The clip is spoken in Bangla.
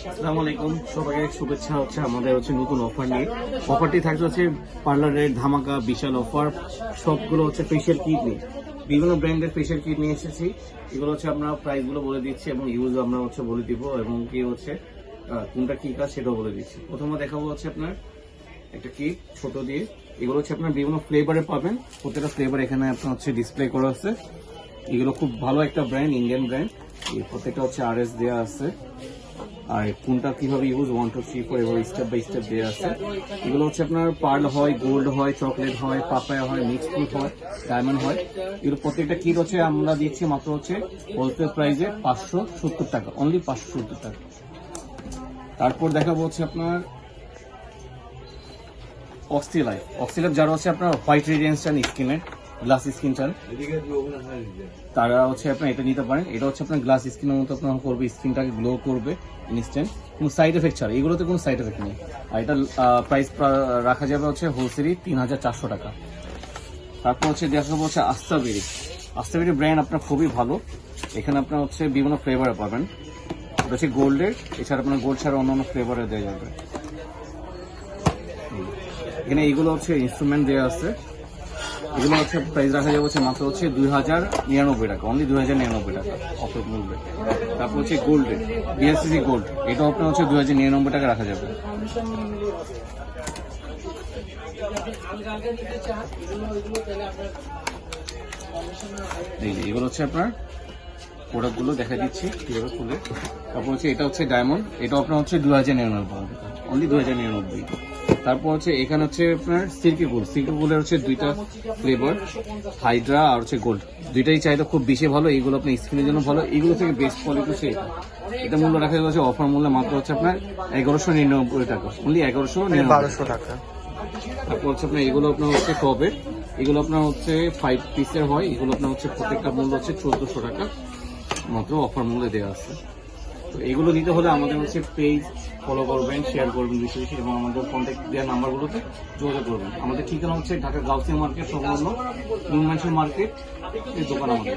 আসসালামু আলাইকুম, সবাইকে শুভেচ্ছা হচ্ছে আমাদের নতুন অফার নিয়ে। অফারটি থাকছে পার্লারের ধামাকা বিশাল অফার। সবগুলো ফেশিয়াল কিট নিয়ে, বিভিন্ন ব্র্যান্ডের ফেশিয়াল কিট নিয়ে এসেছি। এগুলো আমরা প্রাইসগুলো বলে দিচ্ছি এবং ইউজ আমরা বলে দিব, এবং কি কোনটা কি কাজ সেটাও বলে দিচ্ছি। প্রথমে দেখাবো আপনার একটা কিট ছোট দিয়ে। এগুলো আপনার বিভিন্ন ফ্লেভারে পাবেন, প্রত্যেকটা ফ্লেভার এখানে আপনার ডিসপ্লে করা আছে। এগুলো খুব ভালো একটা ব্র্যান্ড, ইন্ডিয়ান ব্র্যান্ড। প্রত্যেকটা RS দেওয়া আছে, আর কোনটা কিভাবে ইউজ 1 2 3 4 এভাবে স্টেপ বাই স্টেপ দেওয়া আছে। এগুলো আপনার পার্ল হয়, গোল্ড হয়, চকলেট হয়, পাপায়া হয়, মিক্স ফ্রুট হয়, ডায়মন্ড হয়। এগুলো প্রত্যেকটা কিট আমরা দিচ্ছি মাত্র হোলসেল প্রাইসে 570 টাকা, অনলি 570 টাকা। তারপর দেখাবো আপনার অক্সিলাইফ। যারা আপনার হোয়াইট রেডিয়েন্স চান, স্কিনের গ্লাস স্কিন চান, তারা আপনার এটা নিতে পারেন। এটা আপনার গ্লাস স্কিনের মতো আপনার করবে, স্কিনটাকে গ্লো করবে ইনস্ট্যান্ট, কোনো সাইড এফেক্ট ছাড়া। এগুলোতে কোনো সাইড এফেক্ট নেই। আর এটা প্রাইস রাখা যাবে হোলসেলই 3400 টাকা। তারপর দেখাবো আস্তাবেরি ব্র্যান্ড আপনার খুবই ভালো। এখানে আপনার বিভিন্ন ফ্লেভারে পাবেন। এটা গোল্ডের, এছাড়া আপনার গোল্ড ছাড়া অন্যান্য ফ্লেভারে দেওয়া যাবে। এখানে এইগুলো ইনস্ট্রুমেন্ট দেওয়া আছে। এগুলো প্রাইস রাখা যাবে মাত্র 2099 টাকা, অনলি 2099 টাকা অফার মূল্যে। তারপর গোল্ডের বিএসসি গোল্ড, এটাও আপনার 2099 টাকা রাখা যাবে। এগুলো আপনার প্রোডাক্টগুলো দেখা দিচ্ছি কিভাবে খুলে। তারপর এটা ডায়মন্ড, এটা আপনার 2099, অনলি 2099। তারপর এখানে আপনার সিল্কি গোল্ডের দুইটা ফ্লেভার, হাইড্রা আর গোল্ড, দুইটাই চাহিদা খুব বেশি ভালো। এইগুলো আপনার স্কিনের জন্য ভালো। এইগুলো থেকে বেস্ট কোয়ালিটি এটা মূল্য রাখা যাচ্ছে অফার মূল্যে মাত্র আপনার 1199 টাকা, অনলি 1199 টাকা। তারপর আপনার এগুলো আপনার টবের, এগুলো আপনার 5 পিসের হয়। এগুলো আপনার প্রত্যেকটা মূল্য 1400 টাকা মাত্র অফার মূল্যে দেওয়া আছে। তো এগুলো নিতে হলে আমাদের পেজ ফলো করবেন, শেয়ার করবেন বেশি বেশি, এবং আমাদের কন্ট্যাক্ট দেওয়ার নাম্বারগুলোতে যোগাযোগ করবেন। আমাদের ঠিকানা ঢাকা গাউসিয়া মার্কেট সংলগ্ন নুন মার্কেট, এই দোকান আমাদের।